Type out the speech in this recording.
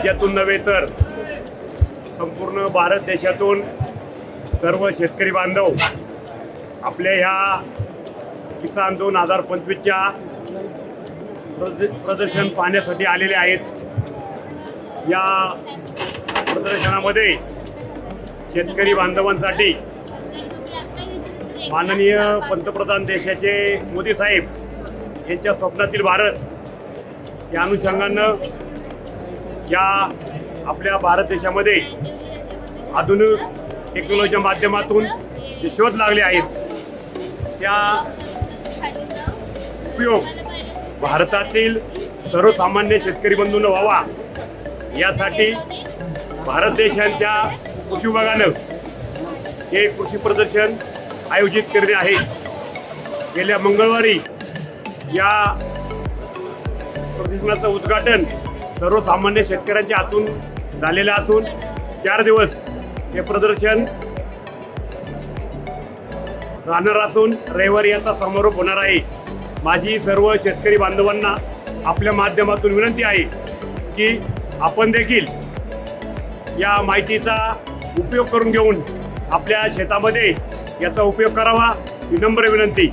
राज्यातून नव्हे तर संपूर्ण भारत देशातून सर्व शेतकरी बांधव आपल्या ह्या किसान 2025च्या प्रदर्शन पाहण्यासाठी आलेले आहेत। या प्रदर्शनामध्ये शेतकरी बांधवांसाठी माननीय पंतप्रधान देशाचे मोदी साहेब यांच्या स्वप्नातील भारत या अनुषंगानं या आपल्या भारत देशामध्ये आधुनिक टेक्नॉलॉजीच्या माध्यमातून जे शोध लागले आहेत त्या उपयोग भारतातील सर्वसामान्य शेतकरी बंधूंना व्हावा यासाठी भारत देशाच्या कृषी विभागानं हे कृषी प्रदर्शन आयोजित करणे आहे। गेल्या मंगळवारी या प्रदर्शनाचं उद्घाटन सर्वसामान्य शेतकऱ्यांच्या हातून झालेलं असून 4 दिवस हे प्रदर्शन राहणार असून रविवारी याचा समारोप होणार आहे। माझी सर्व शेतकरी बांधवांना आपल्या माध्यमातून विनंती आहे की आपण देखील या माहितीचा उपयोग करून घेऊन आपल्या शेतामध्ये याचा उपयोग करावा ही नम्र विनंती।